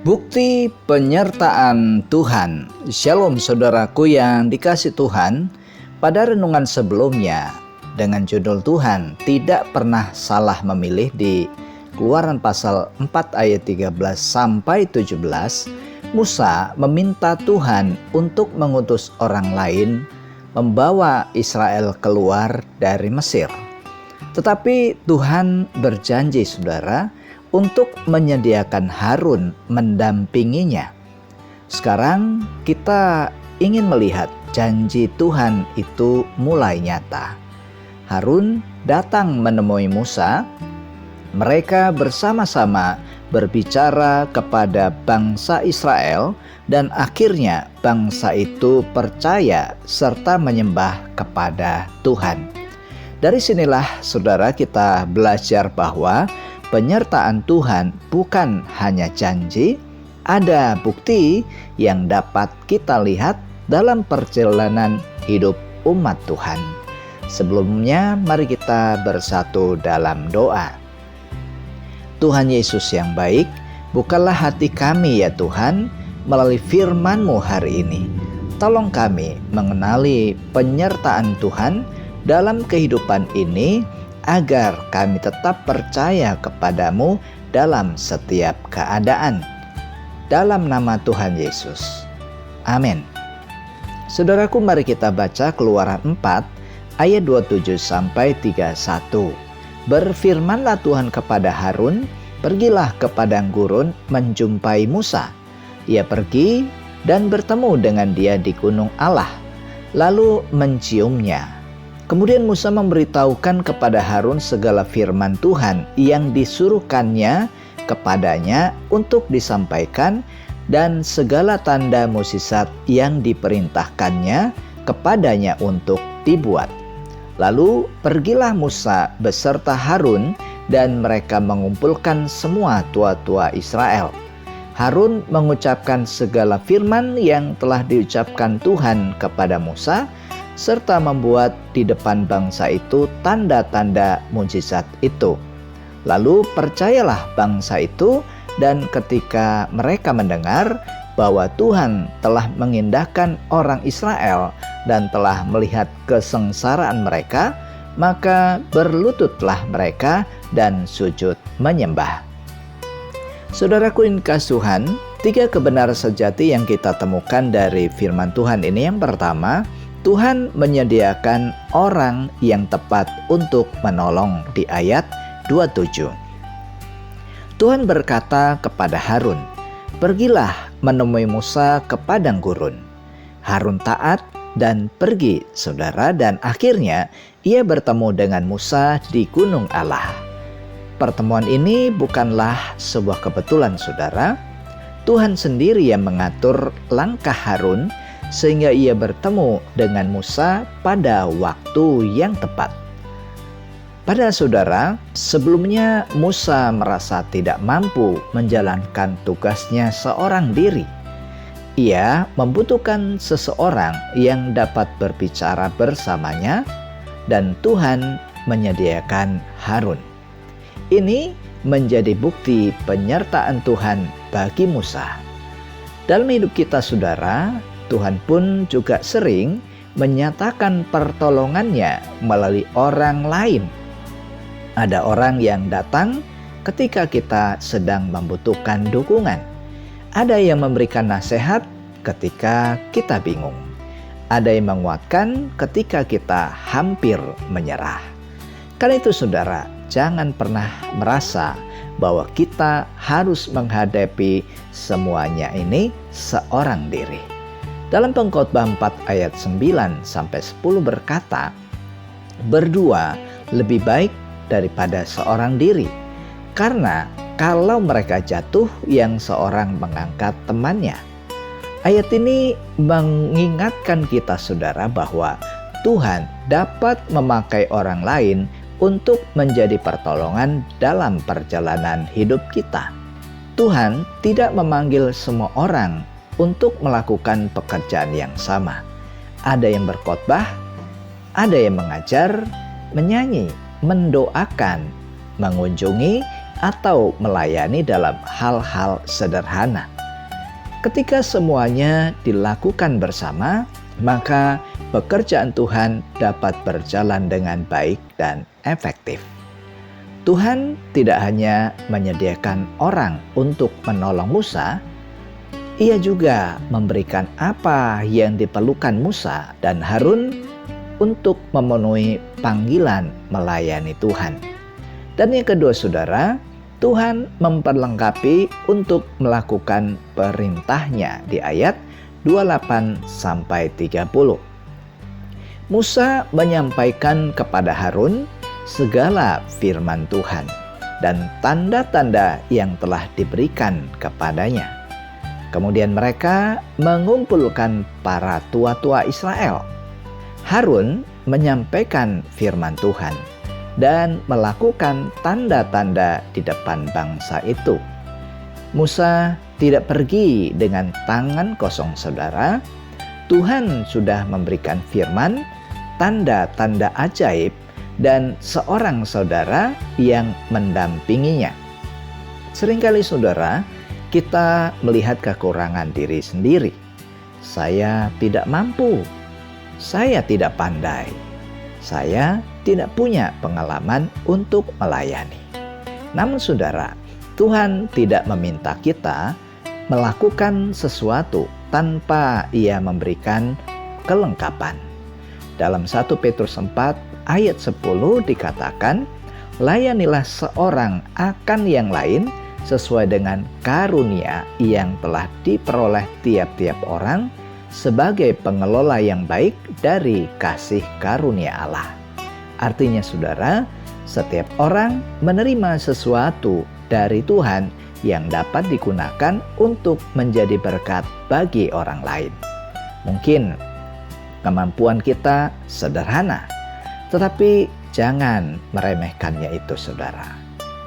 Bukti penyertaan Tuhan. Shalom saudaraku yang dikasih Tuhan. Pada renungan sebelumnya dengan judul Tuhan tidak pernah salah memilih di Keluaran pasal 4 ayat 13 sampai 17, Musa meminta Tuhan untuk mengutus orang lain membawa Israel keluar dari Mesir. Tetapi Tuhan berjanji saudara untuk menyediakan Harun mendampinginya. Sekarang kita ingin melihat janji Tuhan itu mulai nyata. Harun datang menemui Musa. Mereka bersama-sama berbicara kepada bangsa Israel dan akhirnya bangsa itu percaya serta menyembah kepada Tuhan. Dari sinilah saudara kita belajar bahwa penyertaan Tuhan bukan hanya janji, ada bukti yang dapat kita lihat dalam perjalanan hidup umat Tuhan. Sebelumnya mari kita bersatu dalam doa. Tuhan Yesus yang baik, bukalah hati kami ya Tuhan melalui firman-Mu hari ini. Tolong kami mengenali penyertaan Tuhan dalam kehidupan ini, agar kami tetap percaya kepadamu dalam setiap keadaan. Dalam nama Tuhan Yesus. Amin. Saudaraku, mari kita baca Keluaran 4 ayat 27 sampai 31. Berfirmanlah Tuhan kepada Harun, pergilah ke padang gurun menjumpai Musa. Ia pergi dan bertemu dengan dia di gunung Allah, lalu menciumnya. Kemudian Musa memberitahukan kepada Harun segala firman Tuhan yang disuruhkannya kepadanya untuk disampaikan dan segala tanda mukjizat yang diperintahkannya kepadanya untuk dibuat. Lalu pergilah Musa beserta Harun dan mereka mengumpulkan semua tua-tua Israel. Harun mengucapkan segala firman yang telah diucapkan Tuhan kepada Musa, serta membuat di depan bangsa itu tanda-tanda mukjizat itu. Lalu percayalah bangsa itu, dan ketika mereka mendengar bahwa Tuhan telah mengindahkan orang Israel dan telah melihat kesengsaraan mereka, maka berlututlah mereka dan sujud menyembah. Saudaraku yang dikasihi Tuhan, 3 kebenaran sejati yang kita temukan dari firman Tuhan ini. Yang pertama, Tuhan menyediakan orang yang tepat untuk menolong di ayat 27. Tuhan berkata kepada Harun, pergilah menemui Musa ke padang gurun. Harun taat dan pergi saudara, dan akhirnya ia bertemu dengan Musa di gunung Allah. Pertemuan ini bukanlah sebuah kebetulan saudara. Tuhan sendiri yang mengatur langkah Harun sehingga ia bertemu dengan Musa pada waktu yang tepat. Pada saudara, sebelumnya Musa merasa tidak mampu menjalankan tugasnya seorang diri. Ia membutuhkan seseorang yang dapat berbicara bersamanya, dan Tuhan menyediakan Harun. Ini menjadi bukti penyertaan Tuhan bagi Musa. Dalam hidup kita saudara, Tuhan pun juga sering menyatakan pertolongannya melalui orang lain. Ada orang yang datang ketika kita sedang membutuhkan dukungan. Ada yang memberikan nasihat ketika kita bingung. Ada yang menguatkan ketika kita hampir menyerah. Karena itu saudara, jangan pernah merasa bahwa kita harus menghadapi semuanya ini seorang diri. Dalam Pengkhotbah 4 ayat 9 sampai 10 berkata, berdua lebih baik daripada seorang diri, karena kalau mereka jatuh, yang seorang mengangkat temannya. Ayat ini mengingatkan kita saudara bahwa Tuhan dapat memakai orang lain untuk menjadi pertolongan dalam perjalanan hidup kita. Tuhan tidak memanggil semua orang untuk melakukan pekerjaan yang sama. Ada yang berkhotbah, ada yang mengajar, menyanyi, mendoakan, mengunjungi, atau melayani dalam hal-hal sederhana. Ketika semuanya dilakukan bersama, maka pekerjaan Tuhan dapat berjalan dengan baik dan efektif. Tuhan tidak hanya menyediakan orang untuk menolong Musa, Ia juga memberikan apa yang diperlukan Musa dan Harun untuk memenuhi panggilan melayani Tuhan. Dan yang kedua, saudara, Tuhan memperlengkapi untuk melakukan perintahnya di ayat 28-30. Musa menyampaikan kepada Harun segala firman Tuhan dan tanda-tanda yang telah diberikan kepadanya. Kemudian mereka mengumpulkan para tua-tua Israel. Harun menyampaikan firman Tuhan dan melakukan tanda-tanda di depan bangsa itu. Musa tidak pergi dengan tangan kosong, saudara. Tuhan sudah memberikan firman, tanda-tanda ajaib, dan seorang saudara yang mendampinginya. Seringkali, saudara, kita melihat kekurangan diri sendiri. Saya tidak mampu, saya tidak pandai, saya tidak punya pengalaman untuk melayani. Namun saudara, Tuhan tidak meminta kita melakukan sesuatu tanpa Ia memberikan kelengkapan. Dalam 1 Petrus 4 ayat 10 dikatakan, layanilah seorang akan yang lain sesuai dengan karunia yang telah diperoleh tiap-tiap orang sebagai pengelola yang baik dari kasih karunia Allah. Artinya saudara, setiap orang menerima sesuatu dari Tuhan yang dapat digunakan untuk menjadi berkat bagi orang lain. Mungkin kemampuan kita sederhana, tetapi jangan meremehkannya itu, saudara.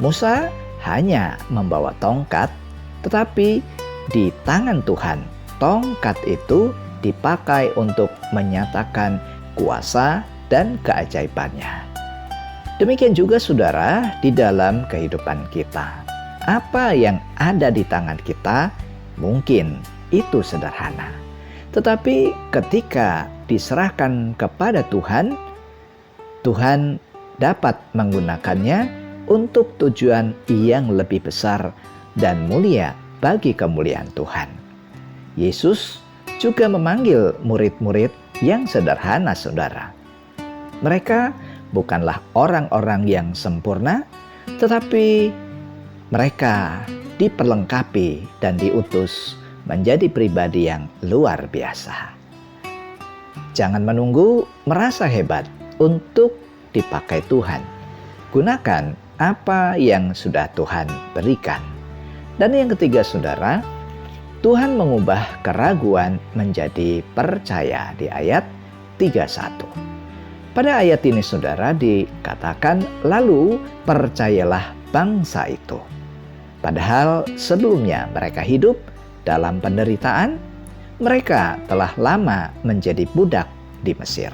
Musa hanya membawa tongkat, tetapi di tangan Tuhan, tongkat itu dipakai untuk menyatakan kuasa dan keajaibannya. Demikian juga, saudara, di dalam kehidupan kita. Apa yang ada di tangan kita mungkin itu sederhana, tetapi ketika diserahkan kepada Tuhan, Tuhan dapat menggunakannya untuk tujuan yang lebih besar dan mulia bagi kemuliaan Tuhan. Yesus juga memanggil murid-murid yang sederhana, saudara. Mereka bukanlah orang-orang yang sempurna, tetapi mereka diperlengkapi dan diutus menjadi pribadi yang luar biasa. Jangan menunggu merasa hebat untuk dipakai Tuhan. Gunakan apa yang sudah Tuhan berikan. Dan yang ketiga, saudara, Tuhan mengubah keraguan menjadi percaya di ayat 31. Pada ayat ini, saudara, dikatakan, lalu percayalah bangsa itu. Padahal sebelumnya mereka hidup dalam penderitaan, mereka telah lama menjadi budak di Mesir.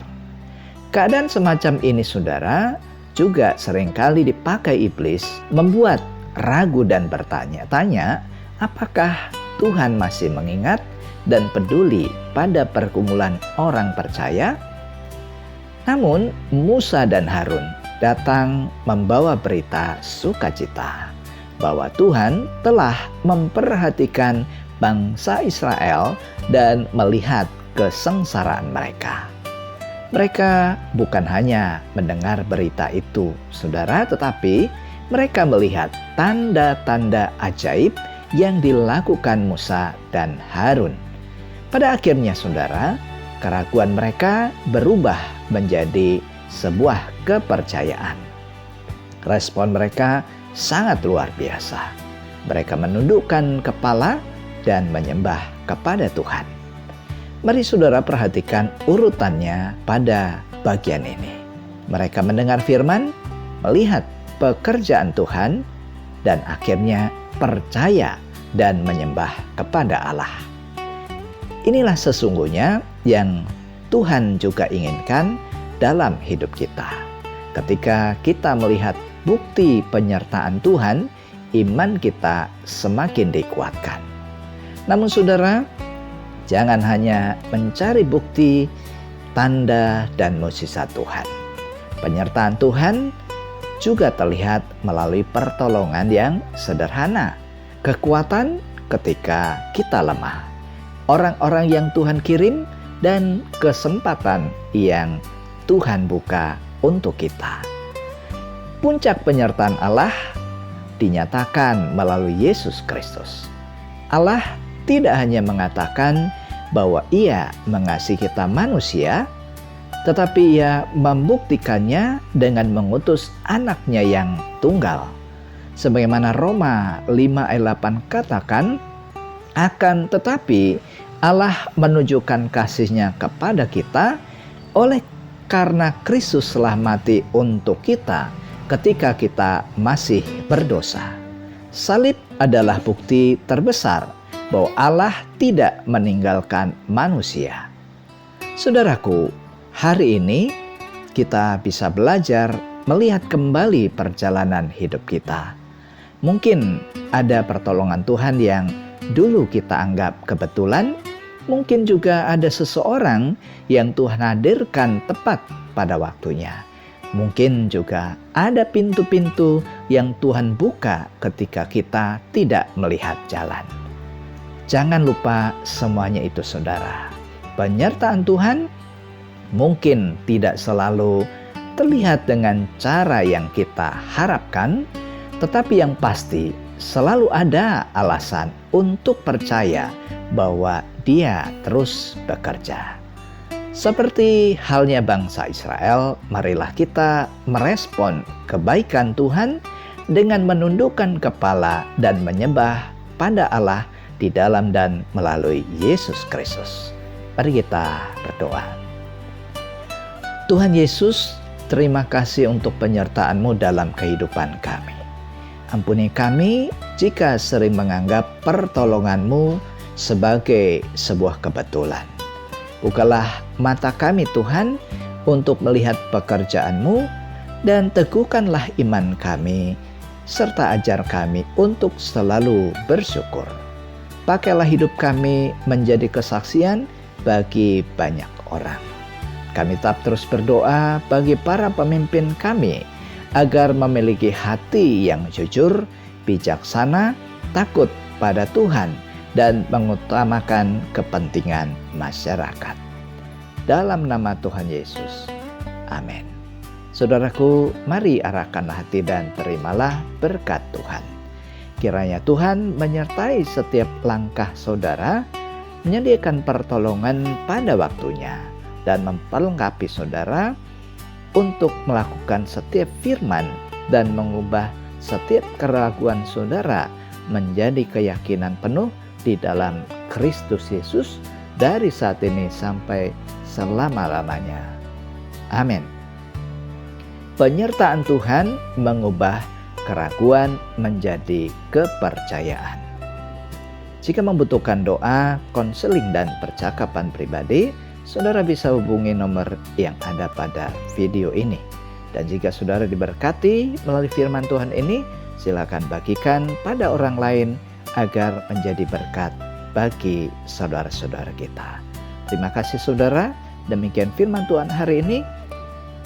Keadaan semacam ini, saudara, juga seringkali dipakai iblis membuat ragu dan bertanya-tanya, apakah Tuhan masih mengingat dan peduli pada pergumulan orang percaya? Namun Musa dan Harun datang membawa berita sukacita bahwa Tuhan telah memperhatikan bangsa Israel dan melihat kesengsaraan mereka. Mereka bukan hanya mendengar berita itu, saudara, tetapi mereka melihat tanda-tanda ajaib yang dilakukan Musa dan Harun. Pada akhirnya, saudara, keraguan mereka berubah menjadi sebuah kepercayaan. Respon mereka sangat luar biasa. Mereka menundukkan kepala dan menyembah kepada Tuhan. Mari saudara perhatikan urutannya pada bagian ini. Mereka mendengar firman, melihat pekerjaan Tuhan, dan akhirnya percaya dan menyembah kepada Allah. Inilah sesungguhnya yang Tuhan juga inginkan dalam hidup kita. Ketika kita melihat bukti penyertaan Tuhan, iman kita semakin dikuatkan. Namun saudara, jangan hanya mencari bukti, tanda, dan mukjizat Tuhan. Penyertaan Tuhan juga terlihat melalui pertolongan yang sederhana, kekuatan ketika kita lemah, orang-orang yang Tuhan kirim, dan kesempatan yang Tuhan buka untuk kita. Puncak penyertaan Allah dinyatakan melalui Yesus Kristus. Allah tidak hanya mengatakan bahwa Ia mengasihi kita manusia, tetapi Ia membuktikannya dengan mengutus anaknya yang tunggal. Sebagaimana Roma 5 ayat 8 katakan, akan tetapi Allah menunjukkan kasih-Nya kepada kita oleh karena Kristus telah mati untuk kita ketika kita masih berdosa. Salib adalah bukti terbesar bahwa Allah tidak meninggalkan manusia. Saudaraku, hari ini kita bisa belajar melihat kembali perjalanan hidup kita. Mungkin ada pertolongan Tuhan yang dulu kita anggap kebetulan, mungkin juga ada seseorang yang Tuhan hadirkan tepat pada waktunya. Mungkin juga ada pintu-pintu yang Tuhan buka ketika kita tidak melihat jalan. Jangan lupa semuanya itu saudara. Penyertaan Tuhan mungkin tidak selalu terlihat dengan cara yang kita harapkan, tetapi yang pasti selalu ada alasan untuk percaya bahwa Dia terus bekerja. Seperti halnya bangsa Israel, marilah kita merespon kebaikan Tuhan dengan menundukkan kepala dan menyembah pada Allah di dalam dan melalui Yesus Kristus. Mari kita berdoa. Tuhan Yesus, terima kasih untuk penyertaan-Mu dalam kehidupan kami. Ampuni kami jika sering menganggap pertolongan-Mu sebagai sebuah kebetulan. Bukalah mata kami Tuhan untuk melihat pekerjaan-Mu dan teguhkanlah iman kami serta ajar kami untuk selalu bersyukur. Pakailah hidup kami menjadi kesaksian bagi banyak orang. Kami tetap terus berdoa bagi para pemimpin kami agar memiliki hati yang jujur, bijaksana, takut pada Tuhan, dan mengutamakan kepentingan masyarakat. Dalam nama Tuhan Yesus. Amin. Saudaraku, mari arahkanlah hati dan terimalah berkat Tuhan. Kiranya Tuhan menyertai setiap langkah saudara, menyediakan pertolongan pada waktunya, dan memperlengkapi saudara untuk melakukan setiap firman dan mengubah setiap keraguan saudara menjadi keyakinan penuh di dalam Kristus Yesus dari saat ini sampai selama-lamanya. Amin. Penyertaan Tuhan mengubah keraguan menjadi kepercayaan. Jika membutuhkan doa, konseling, dan percakapan pribadi, saudara bisa hubungi nomor yang ada pada video ini. Dan jika saudara diberkati melalui firman Tuhan ini, silakan bagikan pada orang lain agar menjadi berkat bagi saudara-saudara kita. Terima kasih saudara, demikian firman Tuhan hari ini.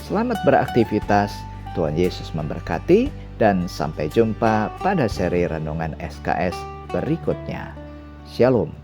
Selamat beraktivitas, Tuhan Yesus memberkati, dan sampai jumpa pada seri Renungan SKS berikutnya. Shalom.